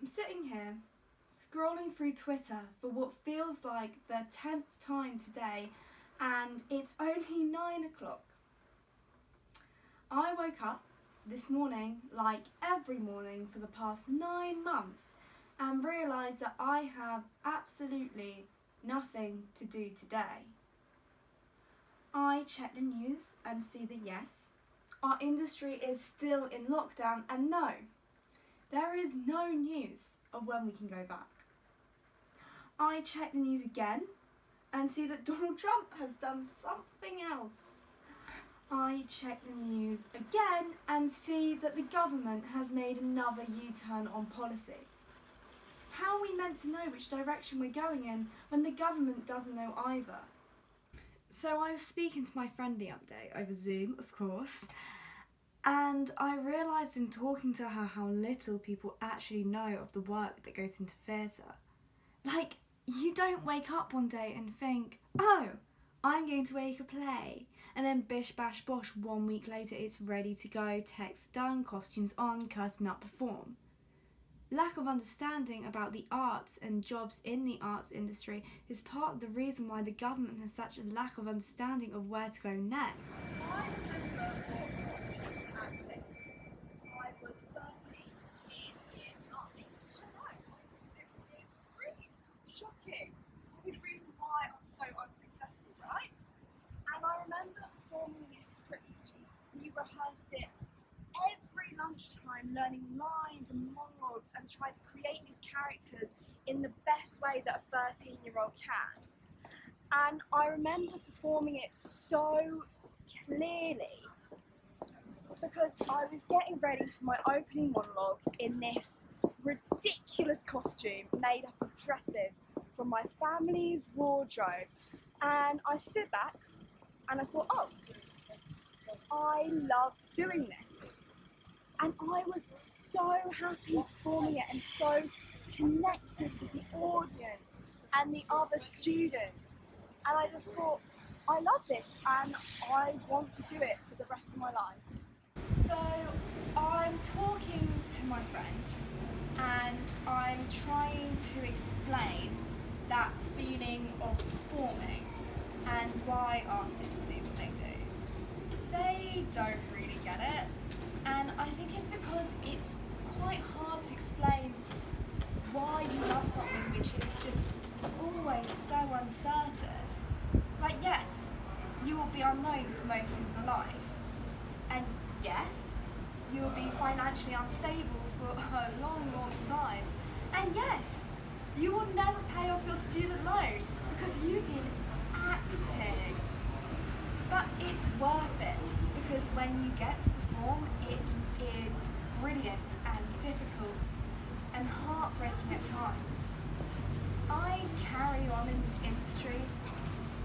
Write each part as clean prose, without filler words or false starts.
I'm sitting here, scrolling through Twitter for what feels like the 10th time today, and it's only 9 o'clock. I woke up this morning, like every morning for the past 9 months, and realised that I have absolutely nothing to do today. I check the news and see that yes, our industry is still in lockdown, and no, there is no news of when we can go back. I check the news again and see that Donald Trump has done something else. I check the news again and see that the government has made another U-turn on policy. How are we meant to know which direction we're going in when the government doesn't know either? So I was speaking to my friend the other day, over Zoom of course, and I realised in talking to her how little people actually know of the work that goes into theatre. Like, you don't wake up one day and think, oh, I'm going to make a play, and then bish bash bosh 1 week later it's ready to go, text done, costumes on, curtain up, perform. Lack of understanding about the arts and jobs in the arts industry is part of the reason why the government has such a lack of understanding of where to go next. I remember what acting. I was 13 in year 9. I know, it's really shocking. It's probably the reason why I'm so unsuccessful, right? And I remember performing this script piece. We rehearsed it every lunchtime, learning lines and monologues and trying to create these characters in the best way that a 13-year-old can. And I remember performing it so clearly because I was getting ready for my opening monologue in this ridiculous costume made up of dresses from my family's wardrobe, and I stood back and I thought, oh, I love doing this. And I was so happy performing it and so connected to the audience and the other students. And I just thought, I love this and I want to do it for the rest of my life. So I'm talking to my friend and I'm trying to explain that feeling of performing and why artists do what they do. They don't really get it, and I think it's because it's quite hard to explain why you love something which is just always so uncertain. Like, yes, you will be unknown for most of your life, and yes, you will be financially unstable for a long, long time, and yes, you will never pay off your student loan because you did acting. But it's worth it because when you get to perform, it is brilliant and difficult and heartbreaking at times. I carry on in this industry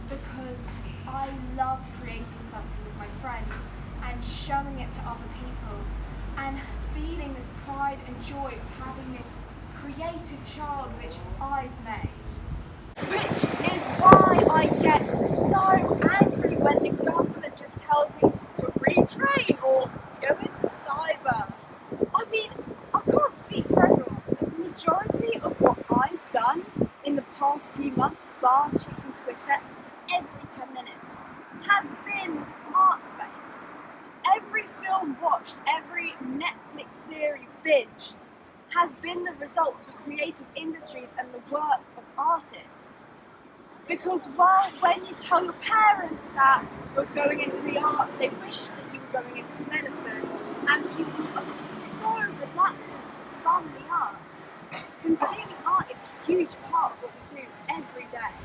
because I love creating something with my friends and showing it to other people and feeling this pride and joy of having this creative child which I've made. Which is why I get so angry when the government just tells me to retrain or go into cyber. I mean, I can't speak for everyone, but the majority of what I've done in the past few months, bar checking Twitter every 10 minutes, has been arts-based. Every film watched, every Netflix series binged has been the result of the creative industries and the work of artists. Because, well, when you tell your parents that you're going into the arts, they wish that you were going into medicine, and people are so reluctant to fund the arts. Consuming art is a huge part of what we do every day.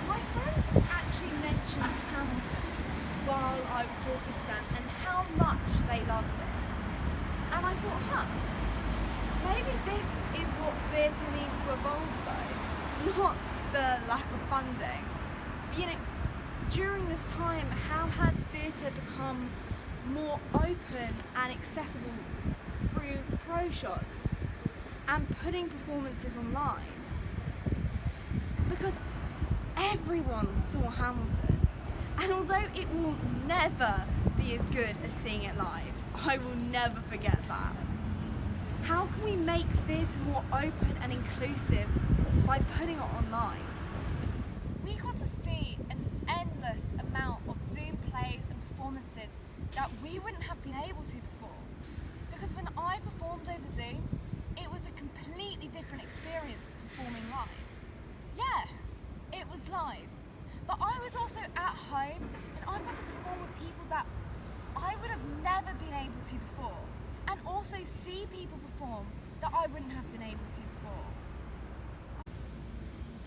My friend actually mentioned Hamilton while I was talking to them and how much they loved it. And I thought, maybe this is what theatre needs to evolve though, not the lack of funding. You know, during this time, how has theatre become more open and accessible through pro shots and putting performances online? Because everyone saw Hamilton, and although it will never be as good as seeing it live, I will never forget that. How can we make theatre more open and inclusive by putting it online? We got to see an endless amount of Zoom plays and performances that we wouldn't have been able to before. Because when I performed over Zoom, it was a completely different experience to performing live. Yeah, it was live. But I was also at home and I got to perform with people that I would have never been able to before. And also see people perform that I wouldn't have been able to before.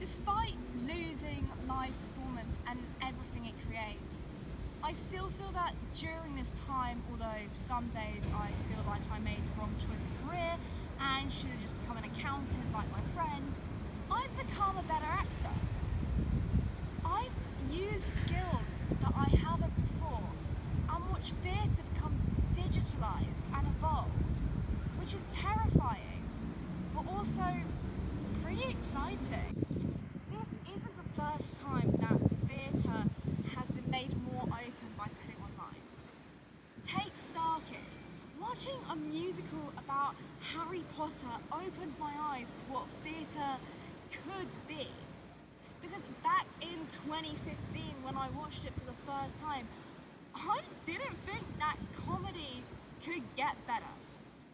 Despite losing live performance and everything it creates, I still feel that during this time, although some days I feel like I made the wrong choice of career and should have just become an accountant like my friend, I've become a better actor. I've used skills that I haven't before and watched theatre become digitalised and evolved, which is terrifying, but also pretty exciting. This isn't the first time that theatre has been made more open by putting online. Take Starkid. Watching a musical about Harry Potter opened my eyes to what theatre could be. Because back in 2015, when I watched it for the first time, I didn't think that comedy could get better.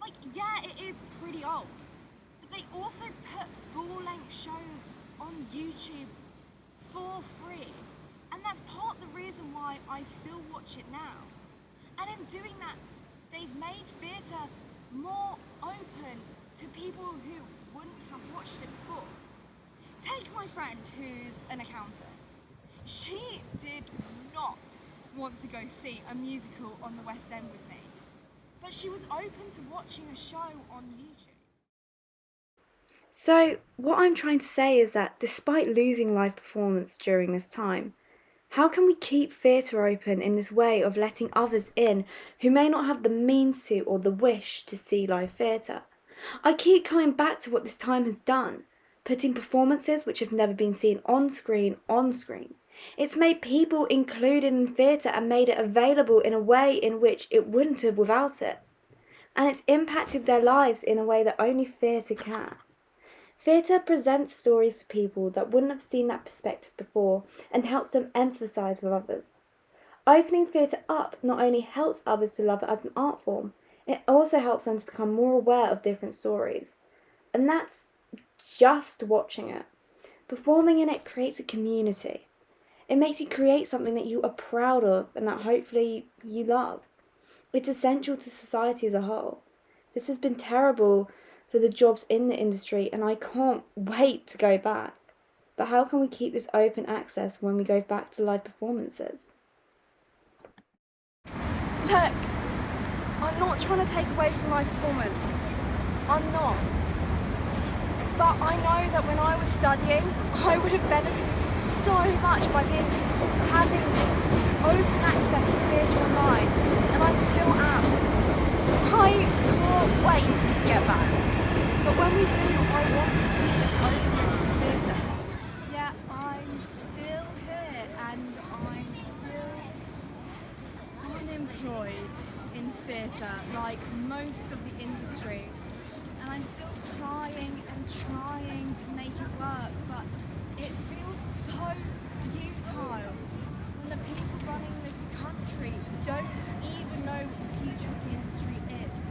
Like, yeah, it is pretty old, but they also put full-length shows on YouTube for free. And that's part of the reason why I still watch it now. And in doing that, they've made theatre more open to people who wouldn't have watched it before. Take my friend who's an accountant. She did not want to go see a musical on the West End with me, but she was open to watching a show on YouTube. So, what I'm trying to say is that despite losing live performance during this time, how can we keep theatre open in this way of letting others in who may not have the means to or the wish to see live theatre? I keep coming back to what this time has done, putting performances which have never been seen on screen. It's made people included in theatre and made it available in a way in which it wouldn't have without it. And it's impacted their lives in a way that only theatre can. Theatre presents stories to people that wouldn't have seen that perspective before and helps them empathise with others. Opening theatre up not only helps others to love it as an art form, it also helps them to become more aware of different stories. And that's just watching it. Performing in it creates a community. It makes you create something that you are proud of and that hopefully you love. It's essential to society as a whole. This has been terrible for the jobs in the industry and I can't wait to go back. But how can we keep this open access when we go back to live performances? Look, I'm not trying to take away from live performance. I'm not. But I know that when I was studying, I would have benefited so much by having this open access to theatre online, and I still am. I can't wait to get back. But when we do, I want to keep this openness to theatre. Yeah, I'm still here, and I'm still unemployed in theatre, like most of the industry. And I'm still trying to make it work, but it feels so futile when the people running the country don't even know what the future of the industry is.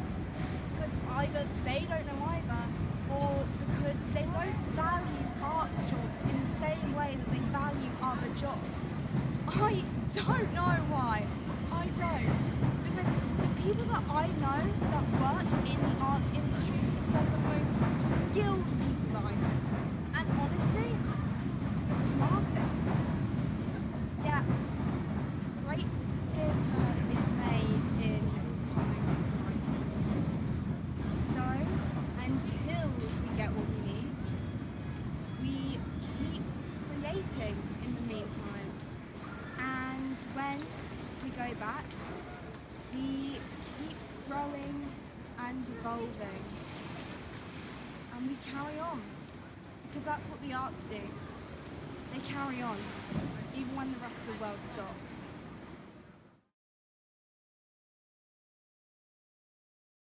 Because either they don't know either, or because they don't value arts jobs in the same way that they value other jobs. I don't know why. I don't. Because the people that I know that work in the arts industries are some of the most skilled people that I know. And honestly, the smartest. Yeah, great theatre is made in times of crisis. So, until we get what we need, we keep creating in the meantime. And when we go back, we keep growing and evolving. And we carry on. Because that's what the arts do. They carry on, even when the rest of the world stops.